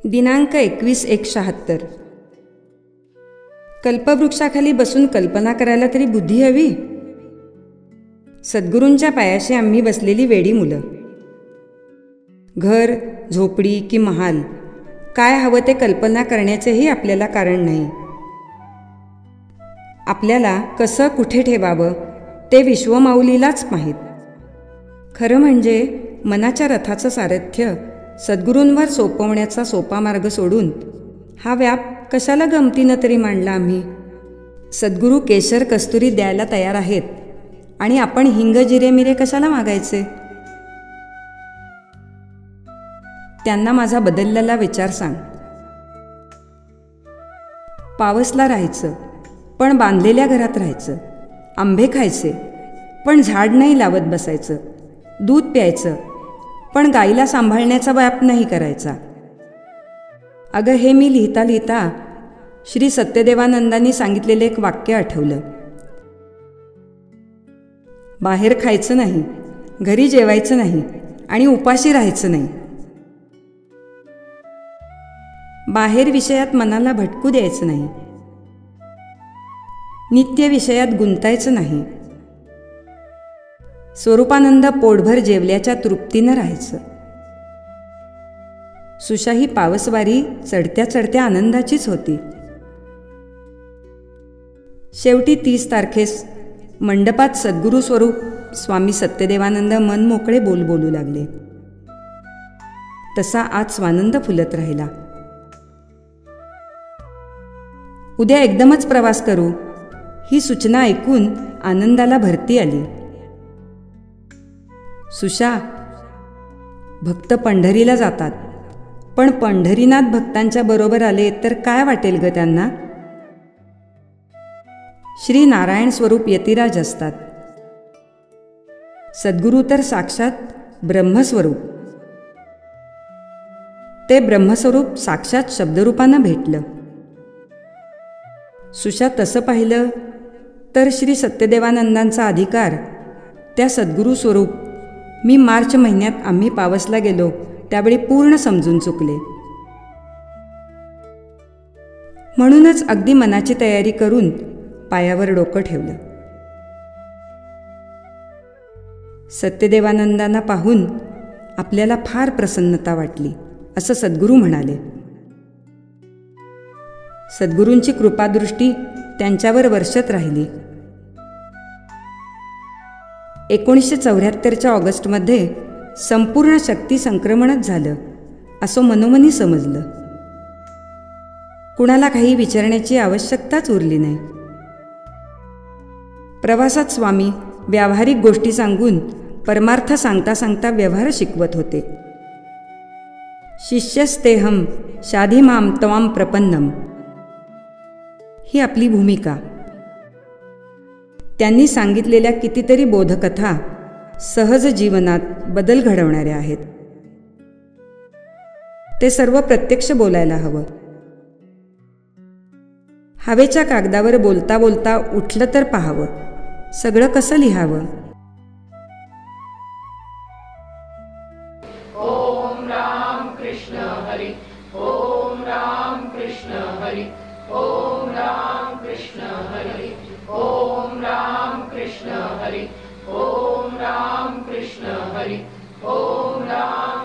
दिनांक 21/1/76. कल्पवृक्षाखाली बसून कल्पना करायला तरी बुद्धी हवी. सद्गुरूंच्या पायाशी आम्ही बसलेली वेडी मुलं. घर, झोपडी की महाल, काय हवं ते कल्पना करण्याचेही आपल्याला कारण नाही. आपल्याला कसं कुठे ठेवावं ते विश्वमाऊलीलाच माहीत. खरं म्हणजे मनाच्या रथाचं सारथ्य सद्गुरूंवर सोपवण्याचा सोपा मार्ग सोडून हा व्याप कशाला गमतीनं तरी मांडला आम्ही. सद्गुरू केशर कस्तुरी द्यायला तयार आहेत आणि आपण हिंग जिरे मिरे कशाला मागायचे. त्यांना माझा बदललेला विचार सांग. पावसला राहायचं पण बांधलेल्या घरात राहायचं. आंबे खायचे पण झाड नाही लावत बसायचं. दूध प्यायचं पण गाईला सांभाळण्याचा व्याप नाही करायचा. अगं, हे मी लिहिता लिहिता श्री सत्यदेवानंदांनी सांगितलेलं एक वाक्य आठवलं. बाहेर खायचं नाही, घरी जेवायचं नाही आणि उपाशी राहायचं नाही. बाहेर विषयात मनाला भटकू द्यायचं नाही. नित्य विषयात गुंतायचं नाही. स्वरूपानंद पोटभर जेवल्याच्या तृप्तीनं राहायचं. सुशाही पावसवारी चढत्या चढत्या आनंदाचीच होती. शेवटी 30 तारखेस मंडपात सद्गुरू स्वरूप स्वामी सत्यदेवानंद मन मोकळे बोलू लागले. तसा आज स्वानंद फुलत राहिला. उद्या एकदमच प्रवास करू ही सूचना ऐकून आनंदाला भरती आली. सुशा, भक्त पंढरीला जातात, पण पंढरीनाथ भक्तांच्या बरोबर आले तर काय वाटेल ग त्यांना. श्री नारायण स्वरूप यतिराज असतात. सद्गुरू तर साक्षात ब्रह्मस्वरूप. ते ब्रह्मस्वरूप साक्षात शब्दरूपानं भेटलं. सुशा, तसं पाहिलं तर श्री सत्यदेवानंदांचा अधिकार त्या सद्गुरू स्वरूप मी मार्च महिन्यात आम्ही पावसला गेलो त्यावेळी पूर्ण समजून चुकले. म्हणूनच अगदी मनाची तयारी करून पायावर डोकं ठेवलं. सत्यदेवानंदांना पाहून आपल्याला फार प्रसन्नता वाटली असं सद्गुरू म्हणाले. सद्गुरूंची कृपादृष्टी त्यांच्यावर वर्षत राहिली. 1974च्या ऑगस्टमध्ये संपूर्ण शक्ती संक्रमणच झालं असं मनोमनी समजलं. कुणाला काही विचारण्याची आवश्यकताच उरली नाही. प्रवासात स्वामी व्यावहारिक गोष्टी सांगून परमार्थ सांगता सांगता व्यवहार शिकवत होते. शिष्यस्तेहम शाधिमाम तवाम प्रपन्नम ही आपली भूमिका. त्यांनी सांगितलेल्या कितीतरी बोधकथा सहज जीवनात बदल घडवणाऱ्या आहेत. ते सर्व प्रत्यक्ष बोलायला हवं. हवेच्या कागदावर बोलता बोलता उठलं तर पाहावं. सगळं कसं लिहावं. ओम राम कृष्ण हरी. ओम राम कृष्ण हरी. ओम राम कृष्ण हरी. ओम राम कृष्ण हरी. ओम राम कृष्ण हरी. ओम राम